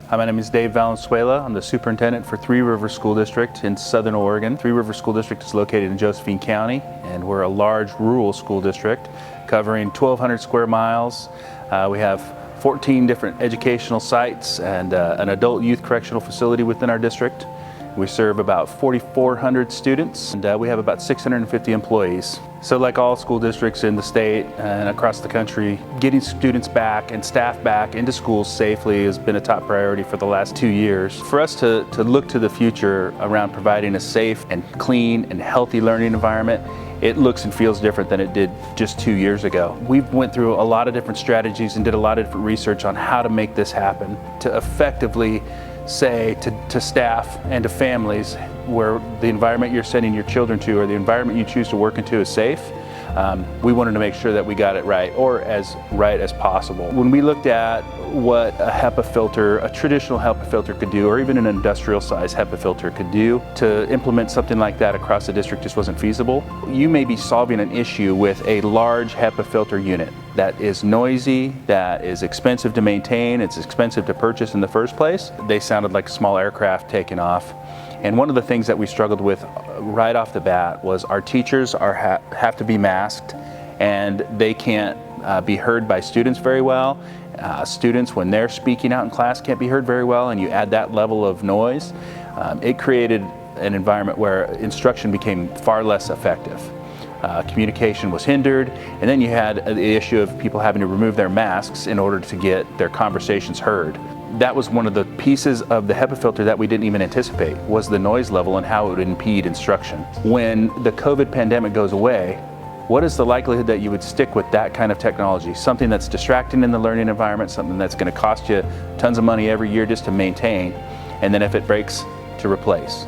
Hi, my name is Dave Valenzuela. I'm the superintendent for Three Rivers School District in Southern Oregon. Three Rivers School District is located in Josephine County, and we're a large rural school district covering 1,200 square miles. We have 14 different educational sites and an adult youth correctional facility within our district. We serve about 4,400 students, and we have about 650 employees. So like all school districts in the state and across the country, getting students back and staff back into schools safely has been a top priority for the last 2 years. For us to look to the future around providing a safe and clean and healthy learning environment, it looks and feels different than it did just 2 years ago. We went through a lot of different strategies and did a lot of different research on how to make this happen, to effectively say to staff and to families where the environment you're sending your children to or the environment you choose to work into is safe. We wanted to make sure that we got it right, or as right as possible. When we looked at what a HEPA filter, a traditional HEPA filter could do, or even an industrial size HEPA filter could do, to implement something like that across the district just wasn't feasible. You may be solving an issue with a large HEPA filter unit that is noisy, that is expensive to maintain, it's expensive to purchase in the first place. They sounded like a small aircraft taking off. And one of the things that we struggled with right off the bat was our teachers have to be masked, and they can't be heard by students very well. Students, when they're speaking out in class, can't be heard very well, and you add that level of noise, it created an environment where instruction became far less effective. Communication was hindered, and then you had the issue of people having to remove their masks in order to get their conversations heard. That was one of the pieces of the HEPA filter that we didn't even anticipate, was the noise level and how it would impede instruction. When the COVID pandemic goes away, what is the likelihood that you would stick with that kind of technology? Something that's distracting in the learning environment, something that's going to cost you tons of money every year just to maintain, and then if it breaks, to replace.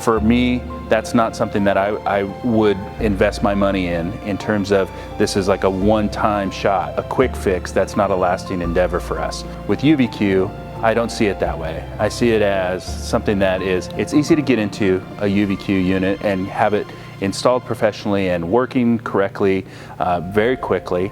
For me, that's not something that I would invest my money in terms of this is like a one-time shot, a quick fix that's not a lasting endeavor for us. With UVQ, I don't see it that way. I see it as something that it's easy to get into a UVQ unit and have it installed professionally and working correctly very quickly.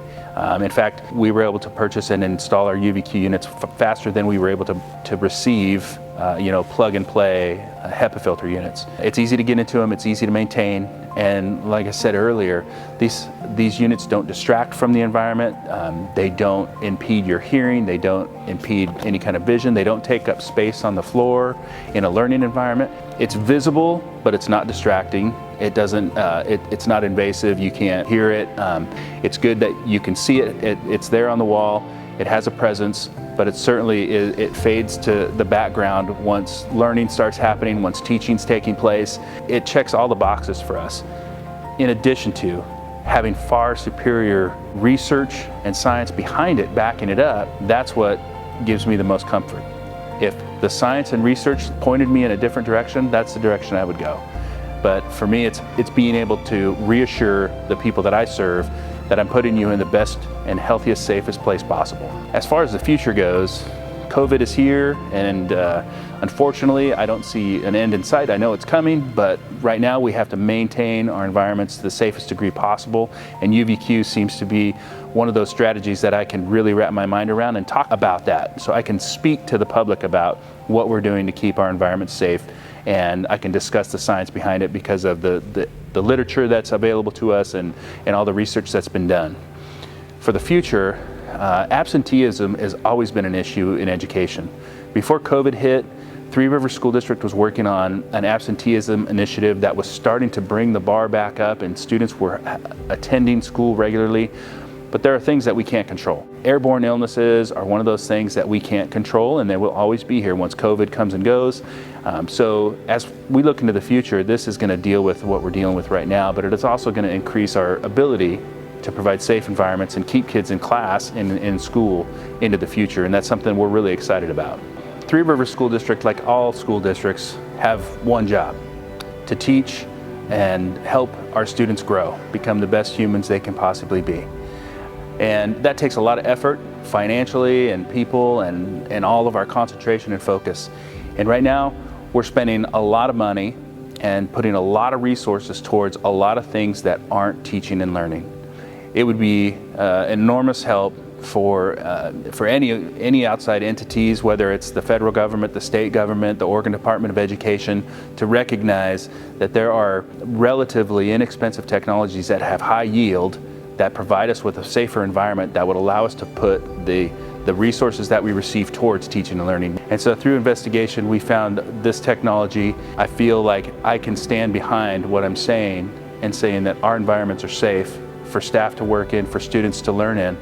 In fact, we were able to purchase and install our UVQ units faster than we were able to receive plug and play HEPA filter units. It's easy to get into them, it's easy to maintain, and like I said earlier, these units don't distract from the environment, they don't impede your hearing, they don't impede any kind of vision, they don't take up space on the floor in a learning environment. It's visible, but it's not distracting. It doesn't, it's not invasive, you can't hear it. It's good that you can see it, it's there on the wall, it has a presence, but it fades to the background once learning starts happening, once teaching's taking place. It checks all the boxes for us. In addition to having far superior research and science behind it, backing it up, that's what gives me the most comfort. If the science and research pointed me in a different direction, that's the direction I would go. But for me, it's being able to reassure the people that I serve that I'm putting you in the best and healthiest, safest place possible. As far as the future goes, COVID is here, and unfortunately, I don't see an end in sight. I know it's coming, but right now we have to maintain our environments to the safest degree possible, and UVQ seems to be one of those strategies that I can really wrap my mind around and talk about that, so I can speak to the public about what we're doing to keep our environment safe, and I can discuss the science behind it because of the literature that's available to us and all the research that's been done. For the future, absenteeism has always been an issue in education. Before COVID hit, Three Rivers School District was working on an absenteeism initiative that was starting to bring the bar back up, and students were attending school regularly. But there are things that we can't control. Airborne illnesses are one of those things that we can't control, and they will always be here once COVID comes and goes. So as we look into the future, this is going to deal with what we're dealing with right now, but it is also going to increase our ability to provide safe environments and keep kids in class in school into the future, and that's something we're really excited about. Three Rivers School District, like all school districts, have one job: to teach and help our students grow, become the best humans they can possibly be. And that takes a lot of effort, financially and people, and all of our concentration and focus. And right now, we're spending a lot of money and putting a lot of resources towards a lot of things that aren't teaching and learning. It would be an enormous help for any outside entities, whether it's the federal government, the state government, the Oregon Department of Education, to recognize that there are relatively inexpensive technologies that have high yield, that provide us with a safer environment that would allow us to put the resources that we receive towards teaching and learning. And so through investigation, we found this technology. I feel like I can stand behind what I'm saying and saying that our environments are safe for staff to work in, for students to learn in.